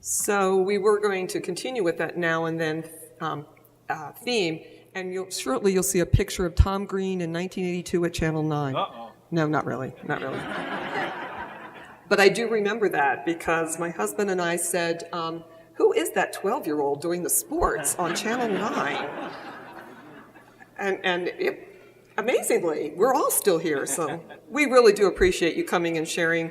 So we were going to continue with that now and then theme, and shortly you'll see a picture of Tom Green in 1982 at Channel 9. Uh-oh. No, not really, not really. But I do remember that because my husband and I said, who is that 12-year-old doing the sports on Channel 9? And amazingly, we're all still here, so we really do appreciate you coming and sharing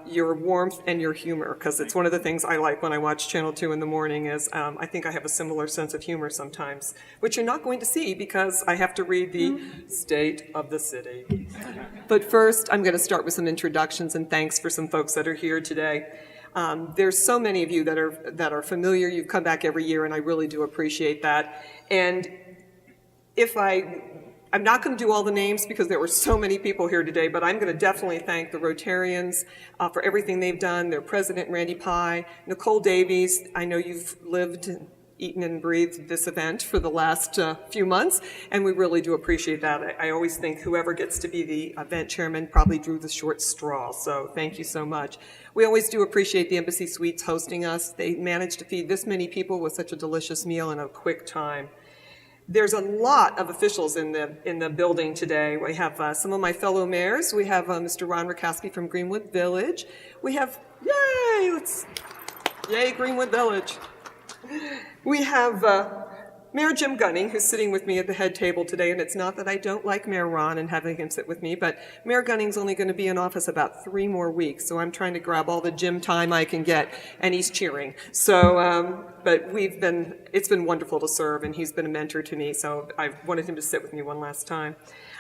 your warmth and your humor, because it's one of the things I like when I watch Channel 2 in the morning is I think I have a similar sense of humor sometimes, which you're not going to see because I have to read the state of the city. But first, I'm going to start with some introductions and thanks for some folks that are here today. There's so many of you that are familiar. You've come back every year, and I really do appreciate that. And I'm not going to do all the names because there were so many people here today, but I'm going to definitely thank the Rotarians for everything they've done, their president, Randy Pye, Nicole Davies. I know you've lived, eaten, and breathed this event for the last few months, and we really do appreciate that. I always think whoever gets to be the event chairman probably drew the short straw, so thank you so much. We always do appreciate the Embassy Suites hosting us. They managed to feed this many people with such a delicious meal in a quick time. There's a lot of officials in the building today. We have some of my fellow mayors. We have Mr. Ron Rakowski from Greenwood Village. We have, yay Greenwood Village. We have Mayor Jim Gunning, who's sitting with me at the head table today, and it's not that I don't like Mayor Ron and having him sit with me, but Mayor Gunning's only going to be in office about 3 more weeks, so I'm trying to grab all the Jim time I can get, and he's cheering. So, but it's been wonderful to serve, and he's been a mentor to me, so I wanted him to sit with me one last time.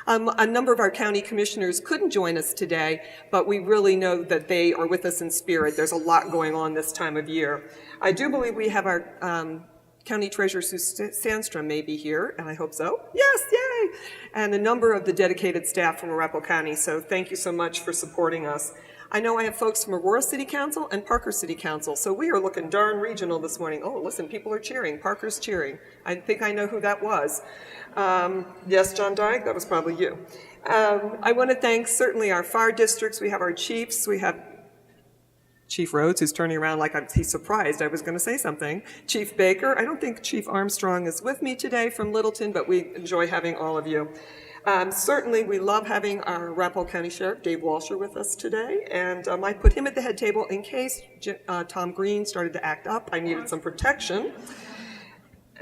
A number of our county commissioners couldn't join us today, but we really know that they are with us in spirit. There's a lot going on this time of year. I do believe we have our County Treasurer Sue Sandstrom may be here, and I hope so. Yes, yay! And a number of the dedicated staff from Arapahoe County, so thank you so much for supporting us. I know I have folks from Aurora City Council and Parker City Council, so we are looking darn regional this morning. Oh, listen, people are cheering. Parker's cheering. I think I know who that was. Yes, John Dyke, that was probably you. I want to thank certainly our fire districts. We have our chiefs. We have Chief Rhodes, who's turning around like he's surprised I was going to say something. Chief Baker. I don't think Chief Armstrong is with me today from Littleton, but we enjoy having all of you. Certainly, we love having our Arapahoe County Sheriff, Dave Walsher, with us today, and I put him at the head table in case Tom Green started to act up. I needed some protection.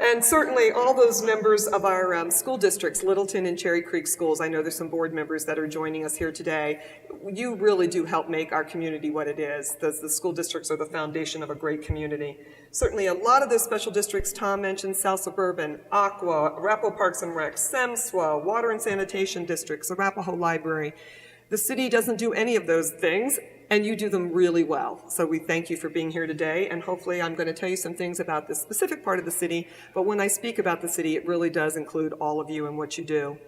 And certainly all those members of our school districts, Littleton and Cherry Creek schools, I know there's some board members that are joining us here today. You really do help make our community what it is. The school districts are the foundation of a great community. Certainly a lot of those special districts Tom mentioned, South Suburban, Aqua, Arapahoe Parks and Rec, SEMSWA, Water and Sanitation Districts, Arapahoe Library. The city doesn't do any of those things, and you do them really well. So we thank you for being here today, and hopefully I'm going to tell you some things about this specific part of the city, but when I speak about the city, it really does include all of you and what you do.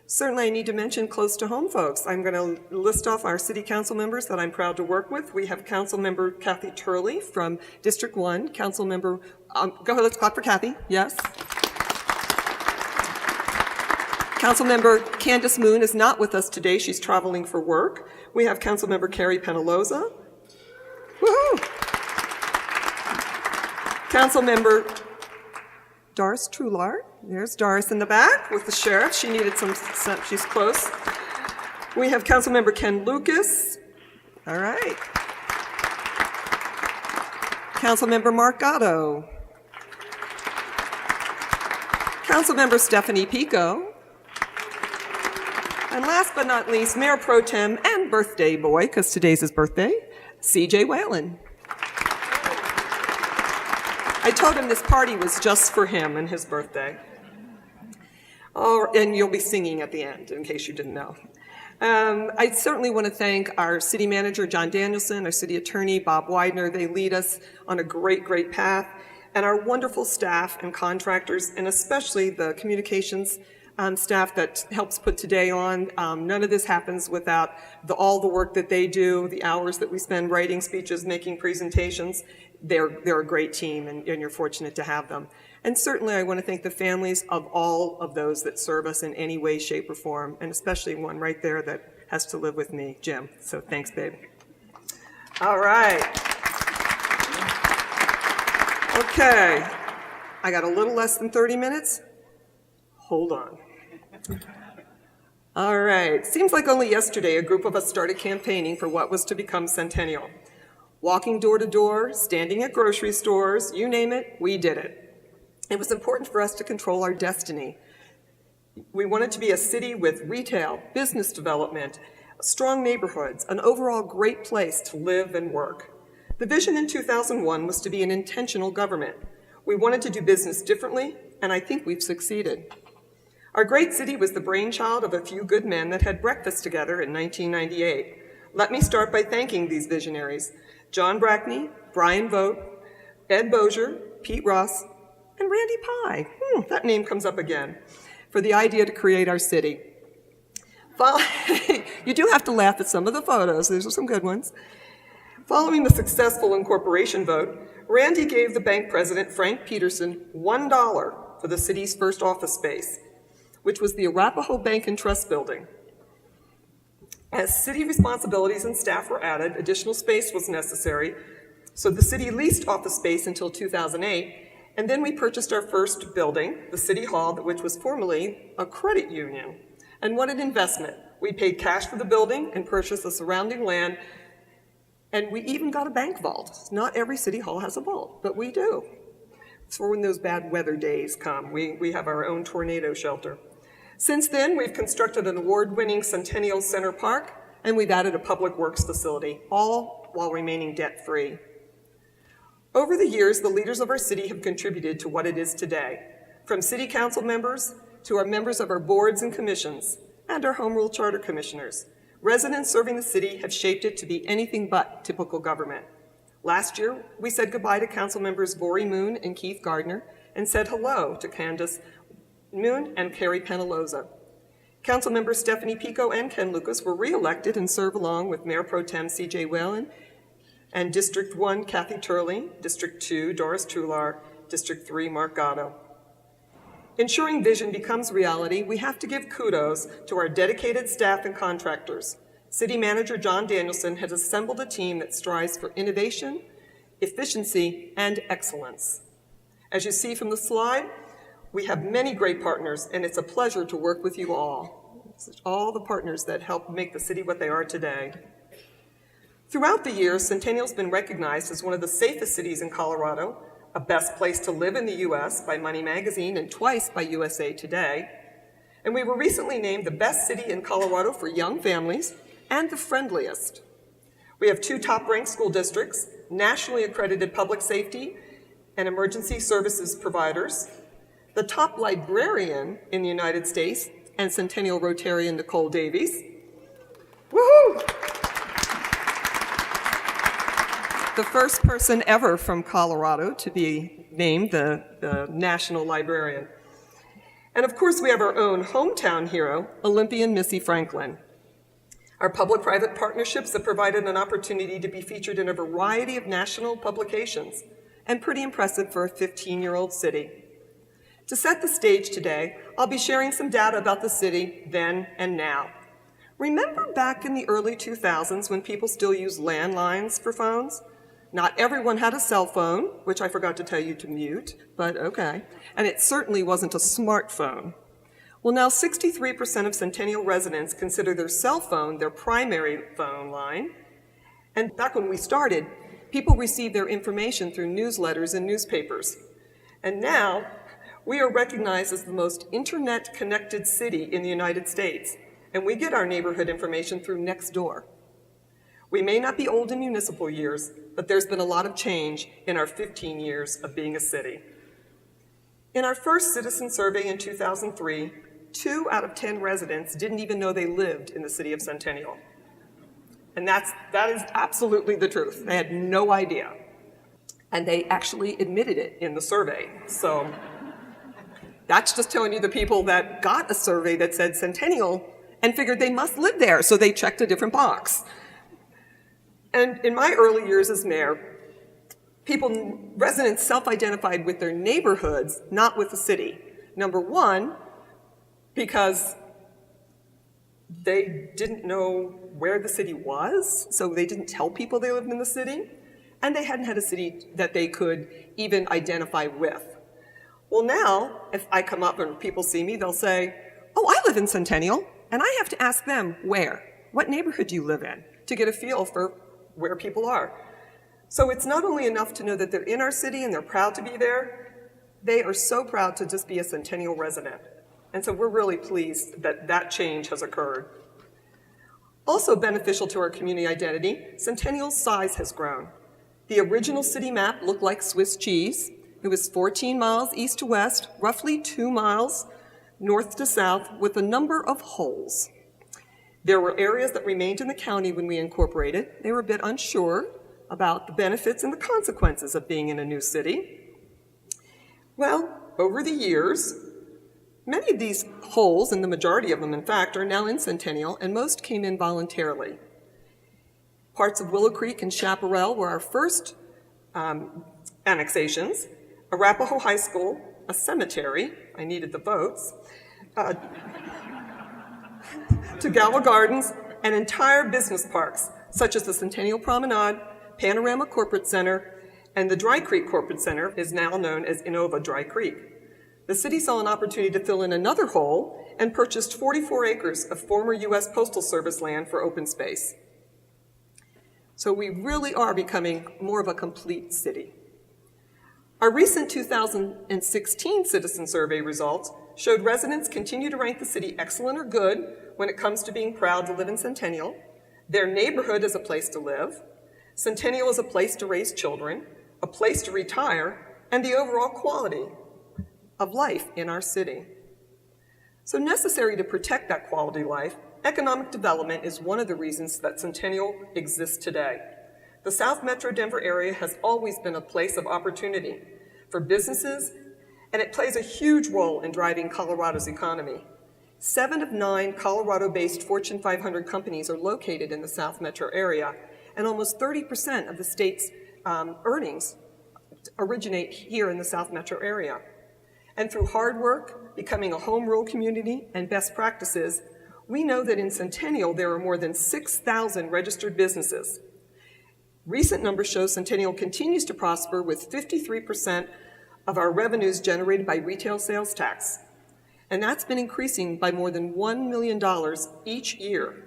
Certainly I need to mention close to home folks. I'm going to list off our city council members that I'm proud to work with. We have Council Member Cathy Turley from District 1, Council Member, go ahead, let's clap for Cathy, yes. Councilmember Candace Moon is not with us today. She's traveling for work. We have Councilmember Carrie Penaloza. Woohoo! Councilmember Doris Trular. There's Doris in the back with the sheriff. She needed some, she's close. We have Councilmember Ken Lucas. All right. Councilmember Mark Gatto. Councilmember Stephanie Pico. And last but not least, Mayor Pro Tem and birthday boy, because today's his birthday, C.J. Whalen. I told him this party was just for him and his birthday. Oh, and you'll be singing at the end, in case you didn't know. I certainly want to thank our city manager, John Danielson, our city attorney, Bob Widener. They lead us on a great, great path. And our wonderful staff and contractors, and especially the communications staff that helps put today on. None of this happens without all the work that they do, the hours that we spend writing speeches, making presentations. They're a great team, and you're fortunate to have them. And certainly I want to thank the families of all of those that serve us in any way, shape, or form, and especially one right there that has to live with me, Jim. So thanks, babe. All right. Okay, I got a little less than 30 minutes. Hold on. All right, seems like only yesterday a group of us started campaigning for what was to become Centennial. Walking door to door, standing at grocery stores, you name it, we did it. It was important for us to control our destiny. We wanted to be a city with retail, business development, strong neighborhoods, an overall great place to live and work. The vision in 2001 was to be an intentional government. We wanted to do business differently, and I think we've succeeded. Our great city was the brainchild of a few good men that had breakfast together in 1998. Let me start by thanking these visionaries: John Brackney, Brian Vogt, Ed Bozier, Pete Ross, and Randy Pye, that name comes up again, for the idea to create our city. You do have to laugh at some of the photos. These are some good ones. Following the successful incorporation vote, Randy gave the bank president, Frank Peterson, $1 for the city's first office space, which was the Arapahoe Bank and Trust building. As city responsibilities and staff were added, additional space was necessary, so the city leased office space until 2008, and then we purchased our first building, the City Hall, which was formerly a credit union. And what an investment. We paid cash for the building and purchased the surrounding land, and we even got a bank vault. Not every city hall has a vault, but we do. It's for when those bad weather days come. We have our own tornado shelter. Since then, we've constructed an award-winning Centennial Center Park, and we've added a public works facility, all while remaining debt-free. Over the years, the leaders of our city have contributed to what it is today, from city council members to our members of our boards and commissions, and our home rule charter commissioners. Residents serving the city have shaped it to be anything but typical government. Last year, we said goodbye to council members Vori Moon and Keith Gardner, and said hello to Candace Moon and Carrie Penaloza. Council members Stephanie Pico and Ken Lucas were re-elected and serve along with Mayor Pro Tem C.J. Whalen and District 1 Cathy Turley, District 2 Doris Trular, District 3 Mark Gatto. Ensuring vision becomes reality, we have to give kudos to our dedicated staff and contractors. City Manager John Danielson has assembled a team that strives for innovation, efficiency, and excellence. As you see from the slide, we have many great partners, and it's a pleasure to work with you all. All the partners that help make the city what they are today. Throughout the years, Centennial's been recognized as one of the safest cities in Colorado, a best place to live in the U.S. by Money Magazine and twice by USA Today. And we were recently named the best city in Colorado for young families and the friendliest. We have 2 top-ranked school districts, nationally accredited public safety and emergency services providers, the top librarian in the United States, and Centennial Rotarian Nicole Davies. Woohoo! The first person ever from Colorado to be named the national librarian. And of course, we have our own hometown hero, Olympian Missy Franklin. Our public-private partnerships have provided an opportunity to be featured in a variety of national publications, and pretty impressive for a 15-year-old city. To set the stage today, I'll be sharing some data about the city then and now. Remember back in the early 2000s when people still used landlines for phones? Not everyone had a cell phone, which I forgot to tell you to mute, but okay. And it certainly wasn't a smartphone. Well, now 63% of Centennial residents consider their cell phone their primary phone line. And back when we started, people received their information through newsletters and newspapers. And now, we are recognized as the most internet-connected city in the United States, and we get our neighborhood information through Nextdoor. We may not be old in municipal years, but there's been a lot of change in our 15 years of being a city. In our first citizen survey in 2003, 2 out of 10 residents didn't even know they lived in the city of Centennial. And that is absolutely the truth. They had no idea. And they actually admitted it in the survey. So that's just telling you the people that got a survey that said Centennial and figured they must live there, so they checked a different box. And in my early years as mayor, residents self-identified with their neighborhoods, not with the city. Number one, because they didn't know where the city was, so they didn't tell people they lived in the city. and they hadn't had a city that they could even identify with. Well, now, if I come up and people see me, they'll say, "Oh, I live in Centennial," and I have to ask them, where? What neighborhood do you live in? To get a feel for where people are. So it's not only enough to know that they're in our city and they're proud to be there, they are so proud to just be a Centennial resident. And so we're really pleased that that change has occurred. Also beneficial to our community identity, Centennial's size has grown. The original city map looked like Swiss cheese. It was 14 miles east to west, roughly 2 miles north to south, with a number of holes. There were areas that remained in the county when we incorporated. They were a bit unsure about the benefits and the consequences of being in a new city. Well, over the years, many of these holes, and the majority of them, in fact, are now in Centennial, and most came in voluntarily. Parts of Willow Creek and Chaparral were our first annexations. Arapahoe High School, a cemetery, I needed the votes, to Galva Gardens, and entire business parks, such as the Centennial Promenade, Panorama Corporate Center, and the Dry Creek Corporate Center is now known as Innova Dry Creek. The city saw an opportunity to fill in another hole and purchased 44 acres of former U.S. Postal Service land for open space. So we really are becoming more of a complete city. Our recent 2016 citizen survey results showed residents continue to rank the city excellent or good when it comes to being proud to live in Centennial, their neighborhood is a place to live, Centennial is a place to raise children, a place to retire, and the overall quality of life in our city. So necessary to protect that quality life, economic development is one of the reasons that Centennial exists today. The South Metro Denver area has always been a place of opportunity for businesses, and it plays a huge role in driving Colorado's economy. 7 of 9 Colorado-based Fortune 500 companies are located in the South Metro area, and almost 30% of the state's earnings originate here in the South Metro area. And through hard work, becoming a home rule community, and best practices, we know that in Centennial there are more than 6,000 registered businesses. Recent numbers show Centennial continues to prosper with 53% of our revenues generated by retail sales tax. And that's been increasing by more than $1 million each year.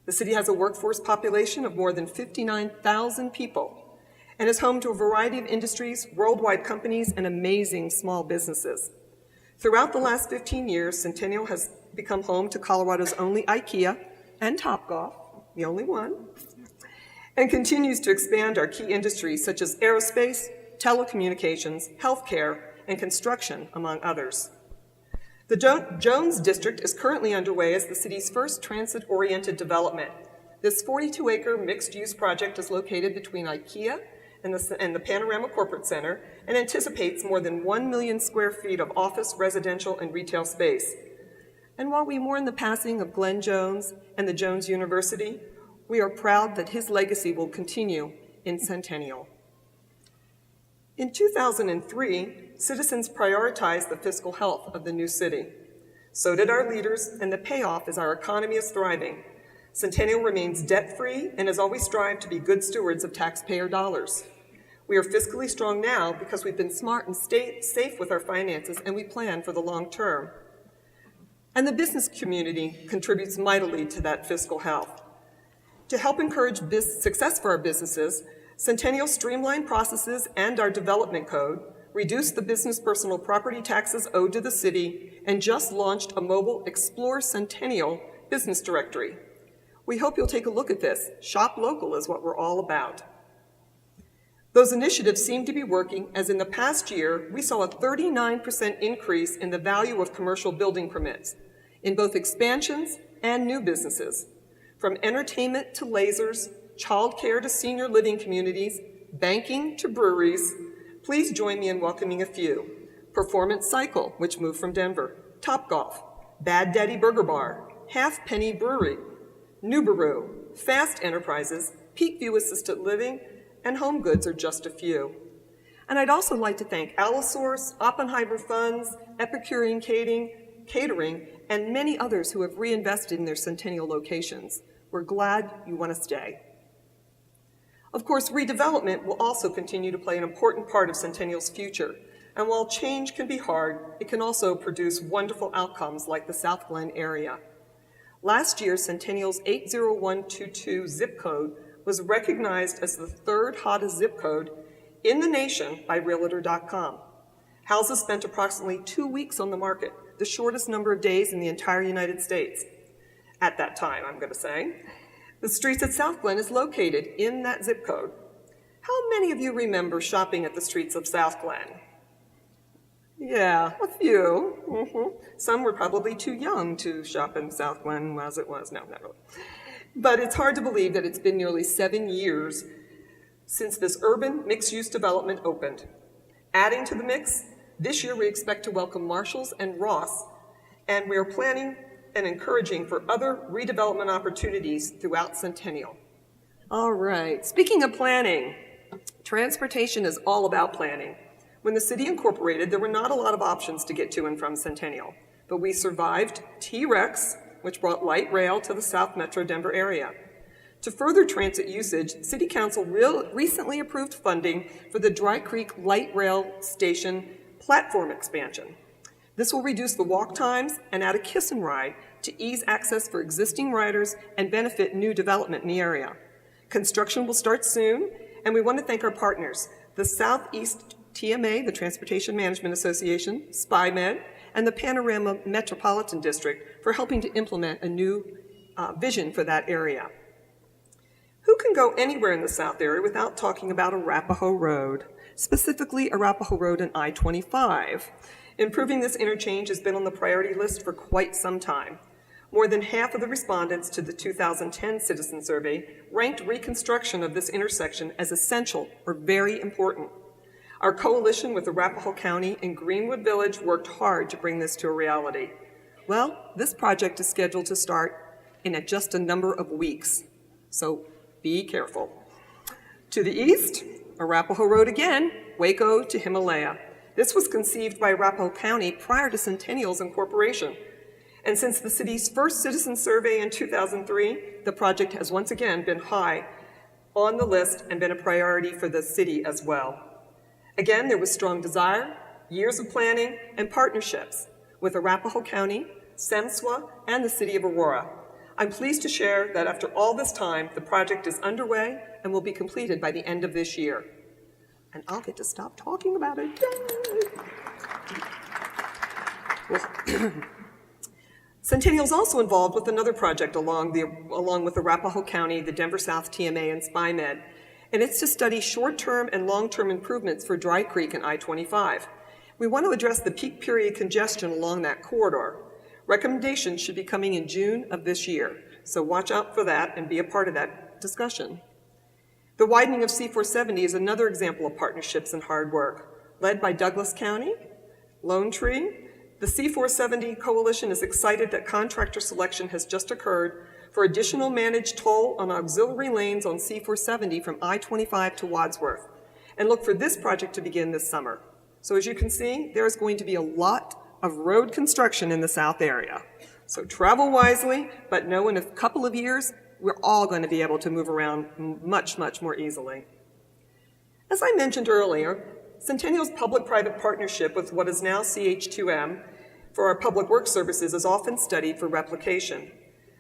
The city has a workforce population of more than 59,000 people and is home to a variety of industries, worldwide companies, and amazing small businesses. Throughout the last 15 years, Centennial has become home to Colorado's only IKEA and Topgolf, the only one, and continues to expand our key industries such as aerospace, telecommunications, healthcare, and construction, among others. The Jones District is currently underway as the city's first transit-oriented development. This 42-acre mixed-use project is located between IKEA and the Panorama Corporate Center and anticipates more than 1 million square feet of office, residential, and retail space. And while we mourn the passing of Glenn Jones and the Jones University, we are proud that his legacy will continue in Centennial. In 2003, citizens prioritized the fiscal health of the new city. So did our leaders, and the payoff is our economy is thriving. Centennial remains debt-free and has always strived to be good stewards of taxpayer dollars. We are fiscally strong now because we've been smart and safe with our finances, and we plan for the long term. And the business community contributes mightily to that fiscal health. To help encourage success for our businesses, Centennial streamlined processes and our development code, reduced the business personal property taxes owed to the city, and just launched a mobile Explore Centennial business directory. We hope you'll take a look at this. Shop local is what we're all about. Those initiatives seem to be working, as in the past year, we saw a 39% increase in the value of commercial building permits in both expansions and new businesses. From entertainment to lasers, childcare to senior living communities, banking to breweries, please join me in welcoming a few. Performance Cycle, which moved from Denver, Topgolf, Bad Daddy Burger Bar, Half Penny Brewery, Nubaru, Fast Enterprises, Peakview Assisted Living, and Home Goods are just a few. And I'd also like to thank Allosource, Oppenheimer Funds, Epicurean Catering, and many others who have reinvested in their Centennial locations. We're glad you want to stay. Of course, redevelopment will also continue to play an important part of Centennial's future. And while change can be hard, it can also produce wonderful outcomes like the South Glen area. Last year, Centennial's 80122 zip code was recognized as the third hottest zip code in the nation by Realtor.com. Houses spent approximately 2 weeks on the market, the shortest number of days in the entire United States. At that time, I'm going to say. The streets at South Glen is located in that zip code. How many of you remember shopping at the streets of South Glen? Yeah, a few. Some were probably too young to shop in South Glen as it was. No, not really. But it's hard to believe that it's been nearly 7 years since this urban mixed-use development opened. Adding to the mix, this year we expect to welcome Marshalls and Ross, and we are planning and encouraging for other redevelopment opportunities throughout Centennial. All right, speaking of planning, transportation is all about planning. When the city incorporated, there were not a lot of options to get to and from Centennial, but we survived T-Rex, which brought light rail to the South Metro Denver area. To further transit usage, City Council recently approved funding for the Dry Creek Light Rail Station platform expansion. This will reduce the walk times and add a kiss and ride to ease access for existing riders and benefit new development in the area. Construction will start soon, and we want to thank our partners, the Southeast TMA, the Transportation Management Association, SpyMed, and the Panorama Metropolitan District for helping to implement a new vision for that area. Who can go anywhere in the South area without talking about Arapahoe Road, specifically Arapahoe Road and I-25? Improving this interchange has been on the priority list for quite some time. More than half of the respondents to the 2010 Citizen Survey ranked reconstruction of this intersection as essential or very important. Our coalition with Arapahoe County and Greenwood Village worked hard to bring this to a reality. Well, this project is scheduled to start in just a number of weeks, so be careful. To the east, Arapahoe Road again, Waco to Himalaya. This was conceived by Arapahoe County prior to Centennial's incorporation. And since the city's first citizen survey in 2003, the project has once again been high on the list and been a priority for the city as well. Again, there was strong desire, years of planning, and partnerships with Arapahoe County, SEMSWA, and the City of Aurora. I'm pleased to share that after all this time, the project is underway and will be completed by the end of this year. And I'll get to stop talking about it. Well, Centennial is also involved with another project along with Arapahoe County, the Denver South TMA, and SpyMed. And it's to study short-term and long-term improvements for Dry Creek and I-25. We want to address the peak period congestion along that corridor. Recommendations should be coming in June of this year, so watch out for that and be a part of that discussion. The widening of C-470 is another example of partnerships and hard work. Led by Douglas County, Lone Tree, the C-470 Coalition is excited that contractor selection has just occurred for additional managed toll on auxiliary lanes on C-470 from I-25 to Wadsworth, and look for this project to begin this summer. So as you can see, there's going to be a lot of road construction in the South area. So travel wisely, but know in a couple of years, we're all going to be able to move around much, much more easily. As I mentioned earlier, Centennial's public-private partnership with what is now CH2M for our public works services is often studied for replication.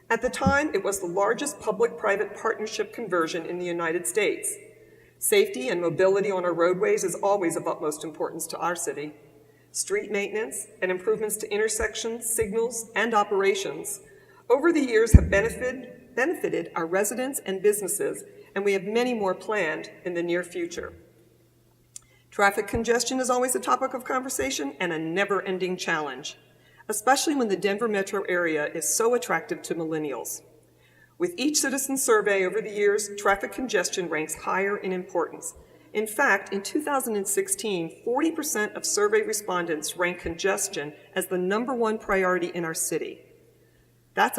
At the time, it was the largest public-private partnership conversion in the United States. Safety and mobility on our roadways is always of utmost importance to our city. Street maintenance and improvements to intersections, signals, and operations over the years have benefited our residents and businesses, and we have many more planned in the near future. Traffic congestion is always a topic of conversation and a never-ending challenge, especially when the Denver metro area is so attractive to millennials. With each citizen survey over the years, traffic congestion ranks higher in importance. In fact, in 2016, 40% of survey respondents ranked congestion as the #1 priority in our city. That's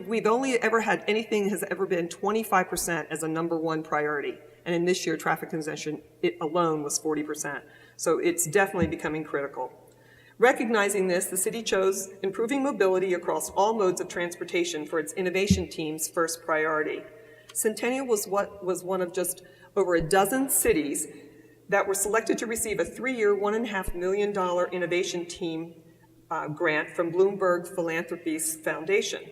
we've only ever had anything has ever been 25% as a #1 priority. And in this year, traffic congestion, it alone was 40%. So it's definitely becoming critical. Recognizing this, the city chose improving mobility across all modes of transportation for its innovation team's first priority. Centennial was one of just over a dozen cities that were selected to receive a 3-year, $1.5 million innovation team grant from Bloomberg Philanthropies Foundation.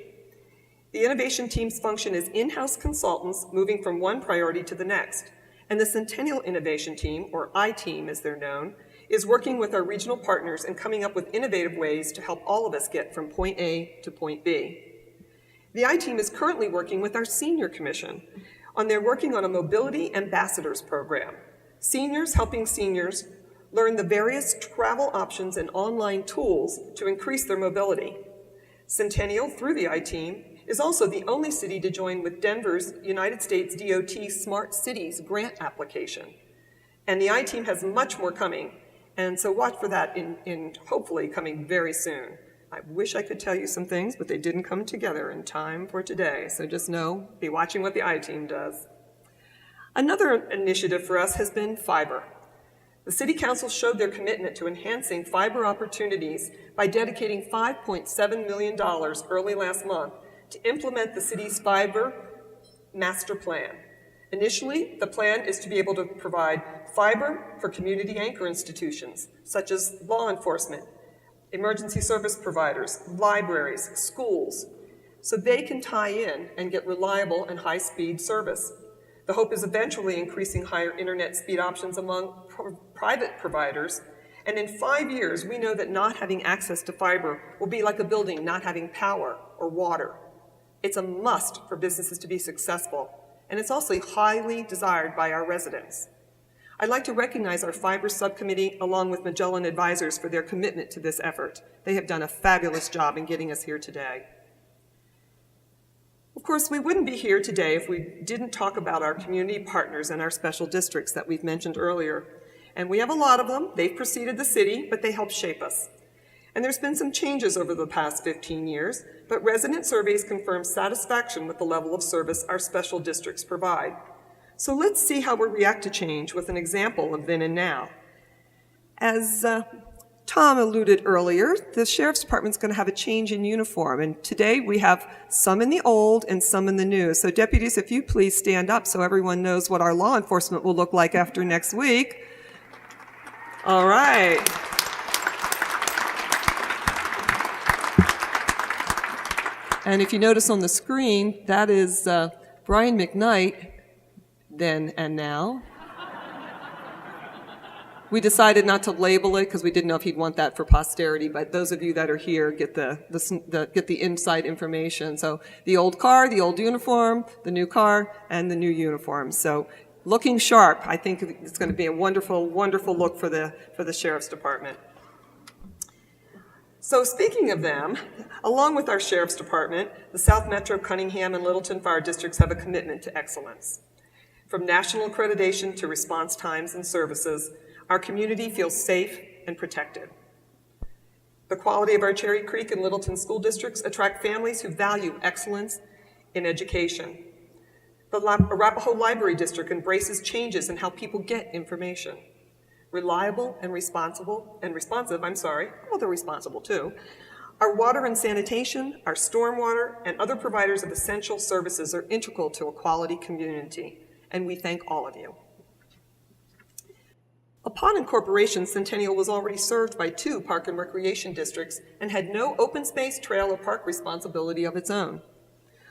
The innovation team's function is in-house consultants moving from one priority to the next. And the Centennial Innovation Team, or I-Team as they're known, is working with our regional partners and coming up with innovative ways to help all of us get from point A to point B. The I-Team is currently working with our Senior Commission they're working on a Mobility Ambassadors program. Seniors helping seniors learn the various travel options and online tools to increase their mobility. Centennial, through the I-Team, is also the only city to join with Denver's United States DOT Smart Cities grant application. And the I-Team has much more coming, and so watch for that in hopefully coming very soon. I wish I could tell you some things, but they didn't come together in time for today, so just know, be watching what the I-Team does. Another initiative for us has been fiber. The City Council showed their commitment to enhancing fiber opportunities by dedicating $5.7 million early last month to implement the city's fiber master plan. Initially, the plan is to be able to provide fiber for community anchor institutions, such as law enforcement, emergency service providers, libraries, schools, so they can tie in and get reliable and high-speed service. The hope is eventually increasing higher internet speed options among private providers, and in 5 years, we know that not having access to fiber will be like a building not having power or water. It's a must for businesses to be successful, and it's also highly desired by our residents. I'd like to recognize our Fiber Subcommittee along with Magellan Advisors for their commitment to this effort. They have done a fabulous job in getting us here today. Of course, we wouldn't be here today if we didn't talk about our community partners and our special districts that we've mentioned earlier. And we have a lot of them. They've preceded the city, but they help shape us. And there's been some changes over the past 15 years, but resident surveys confirm satisfaction with the level of service our special districts provide. So let's see how we react to change with an example of then and now. As Tom alluded earlier, the Sheriff's Department's going to have a change in uniform, and today we have some in the old and some in the new. So deputies, if you please stand up so everyone knows what our law enforcement will look like after next week. All right. And if you notice on the screen, that is Brian McKnight, then and now. We decided not to label it because we didn't know if he'd want that for posterity, but those of you that are here get the inside information. So the old car, the old uniform, the new car, and the new uniform. So looking sharp. I think it's going to be a wonderful, wonderful look for the Sheriff's Department. So speaking of them, along with our Sheriff's Department, the South Metro, Cunningham, and Littleton Fire Districts have a commitment to excellence. From national accreditation to response times and services, our community feels safe and protected. The quality of our Cherry Creek and Littleton school districts attract families who value excellence in education. The Arapahoe Library District embraces changes in how people get information. Reliable and responsive, well, they're responsible too. Our water and sanitation, our stormwater, and other providers of essential services are integral to a quality community, and we thank all of you. Upon incorporation, Centennial was already served by 2 park and recreation districts and had no open space, trail, or park responsibility of its own.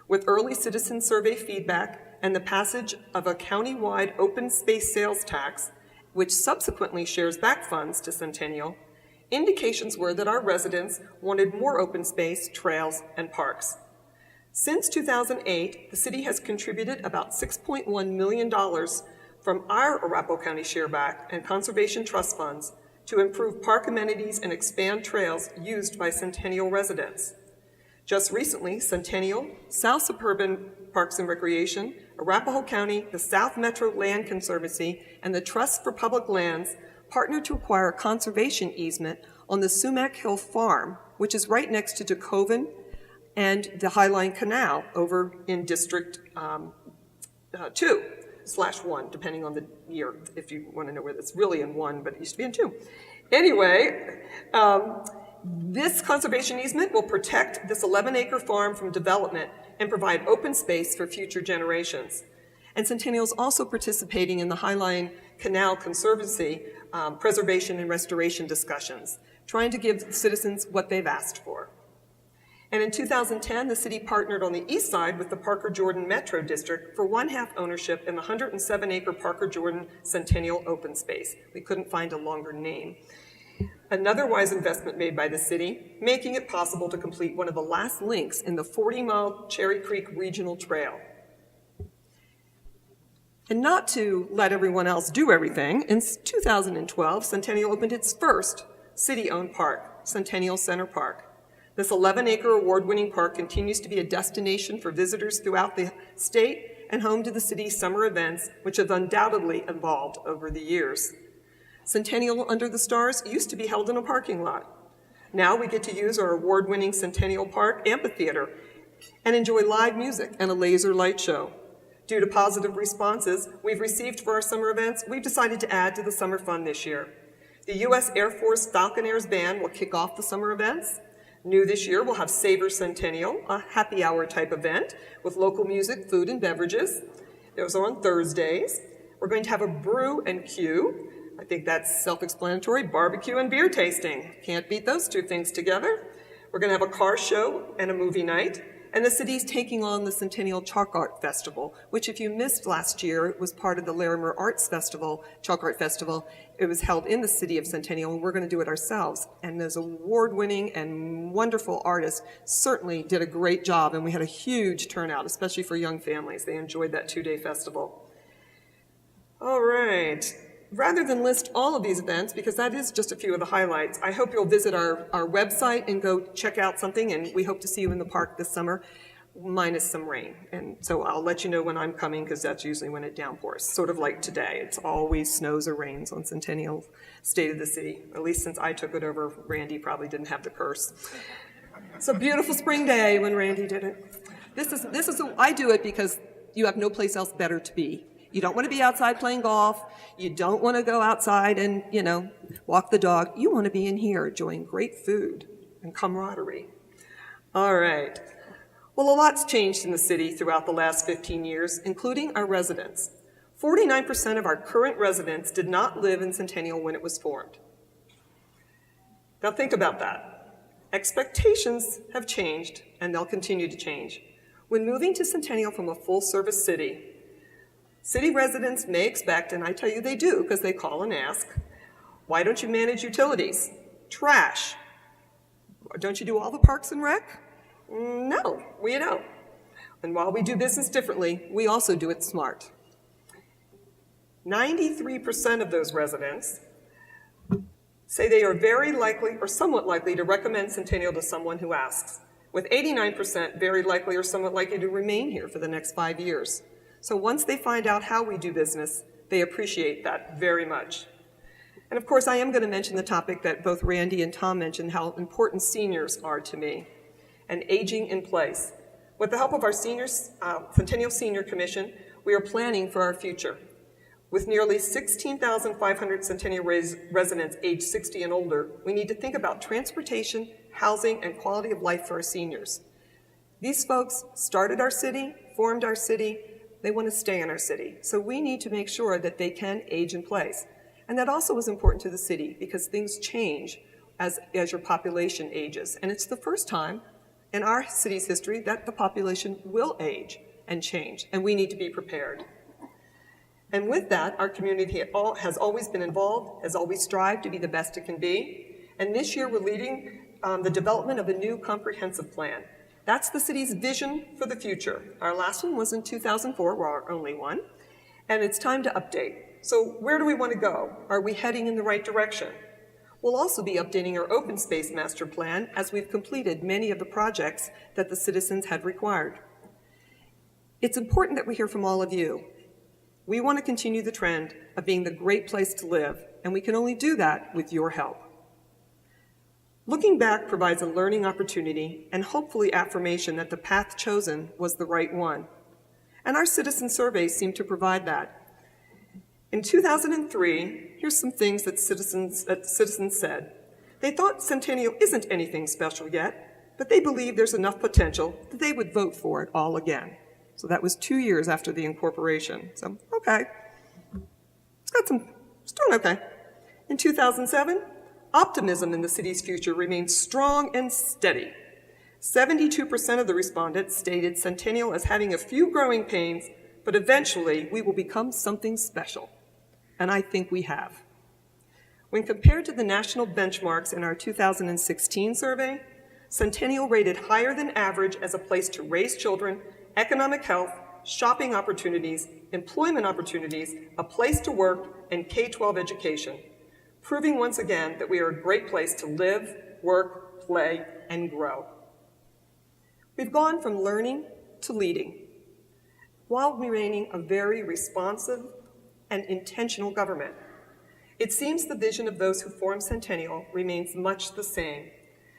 With early citizen survey feedback and the passage of a county-wide open space sales tax, which subsequently shares back funds to Centennial, indications were that our residents wanted more open space, trails, and parks. Since 2008, the city has contributed about $6.1 million from our Arapahoe County Shareback and Conservation Trust funds to improve park amenities and expand trails used by Centennial residents. Just recently, Centennial, South Suburban Parks and Recreation, Arapahoe County, the South Metro Land Conservancy, and the Trust for Public Lands partnered to acquire a conservation easement on the Sumac Hill Farm, which is right next to DeKoven and the Highline Canal over in District 2/1, depending on the year, if you want to know where that's really in 1, but it used to be in 2. Anyway, this conservation easement will protect this 11-acre farm from development and provide open space for future generations. And Centennial is also participating in the Highline Canal Conservancy preservation and restoration discussions, trying to give citizens what they've asked for. And in 2010, the city partnered on the east side with the Parker-Jordan Metro District for 1/2 ownership in the 107-acre Parker-Jordan Centennial open space. We couldn't find a longer name. Another wise investment made by the city, making it possible to complete one of the last links in the 40-mile Cherry Creek Regional Trail. And not to let everyone else do everything, in 2012, Centennial opened its first city-owned park, Centennial Center Park. This 11-acre award-winning park continues to be a destination for visitors throughout the state and home to the city's summer events, which have undoubtedly evolved over the years. Centennial Under the Stars used to be held in a parking lot. Now we get to use our award-winning Centennial Park amphitheater and enjoy live music and a laser light show. Due to positive responses we've received for our summer events, we've decided to add to the summer fun this year. The U.S. Air Force Falconairs Band will kick off the summer events. New this year, we'll have Savor Centennial, a happy hour type event with local music, food, and beverages. Those are on Thursdays. We're going to have a brew and Q. I think that's self-explanatory, barbecue and beer tasting. Can't beat those two things together. We're going to have a car show and a movie night. And the city's taking on the Centennial Chalk Art Festival, which if you missed last year, it was part of the Larimer Arts Festival, Chalk Art Festival. It was held in the city of Centennial, and we're going to do it ourselves. And those award-winning and wonderful artists certainly did a great job, and we had a huge turnout, especially for young families. They enjoyed that 2-day festival. All right. Rather than list all of these events, because that is just a few of the highlights, I hope you'll visit our website and go check out something, and we hope to see you in the park this summer, minus some rain. And so I'll let you know when I'm coming, because that's usually when it downpours, sort of like today. It's always snows or rains on Centennial State of the City. At least since I took it over, Randy probably didn't have the curse. It's a beautiful spring day when Randy did it. I do it because you have no place else better to be. You don't want to be outside playing golf. You don't want to go outside and, walk the dog. You want to be in here enjoying great food and camaraderie. All right. Well, a lot's changed in the city throughout the last 15 years, including our residents. 49% of our current residents did not live in Centennial when it was formed. Now think about that. Expectations have changed, and they'll continue to change. When moving to Centennial from a full-service city residents may expect, and I tell you they do because they call and ask, why don't you manage utilities? Trash? Don't you do all the parks and rec? No, we don't. And while we do business differently, we also do it smart. 93% of those residents say they are very likely or somewhat likely to recommend Centennial to someone who asks, with 89% very likely or somewhat likely to remain here for the next 5 years. So once they find out how we do business, they appreciate that very much. And of course, I am going to mention the topic that both Randy and Tom mentioned, how important seniors are to me, and aging in place. With the help of our Centennial Senior Commission, we are planning for our future. With nearly 16,500 Centennial residents aged 60 and older, we need to think about transportation, housing, and quality of life for our seniors. These folks started our city, formed our city. They want to stay in our city. So we need to make sure that they can age in place. And that also is important to the city because things change as your population ages. And it's the first time in our city's history that the population will age and change, and we need to be prepared. And with that, our community has always been involved, has always strived to be the best it can be. And this year we're leading the development of a new comprehensive plan. That's the city's vision for the future. Our last one was in 2004, we're our only one, and it's time to update. So where do we want to go? Are we heading in the right direction? We'll also be updating our open space master plan as we've completed many of the projects that the citizens had required. It's important that we hear from all of you. We want to continue the trend of being the great place to live, and we can only do that with your help. Looking back provides a learning opportunity and hopefully affirmation that the path chosen was the right one. And our citizen surveys seem to provide that. In 2003, here's some things that citizens said. They thought Centennial isn't anything special yet, but they believe there's enough potential that they would vote for it all again. So that was 2 years after the incorporation. So, okay. It's doing okay. In 2007, optimism in the city's future remains strong and steady. 72% of the respondents stated Centennial as having a few growing pains, but eventually we will become something special. And I think we have. When compared to the national benchmarks in our 2016 survey, Centennial rated higher than average as a place to raise children, economic health, shopping opportunities, employment opportunities, a place to work, and K-12 education, proving once again that we are a great place to live, work, play, and grow. We've gone from learning to leading, while remaining a very responsive and intentional government. It seems the vision of those who formed Centennial remains much the same,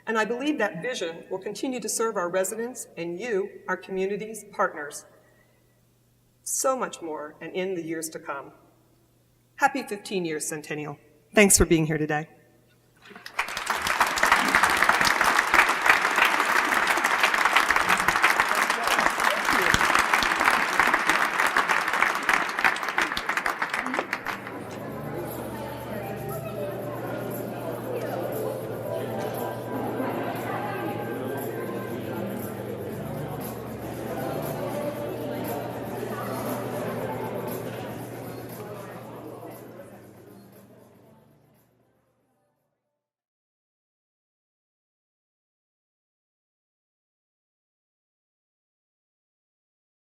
and I believe that vision will continue to serve our residents and you, our community's partners, so much more and in the years to come. Happy 15 years, Centennial. Thanks for being here today.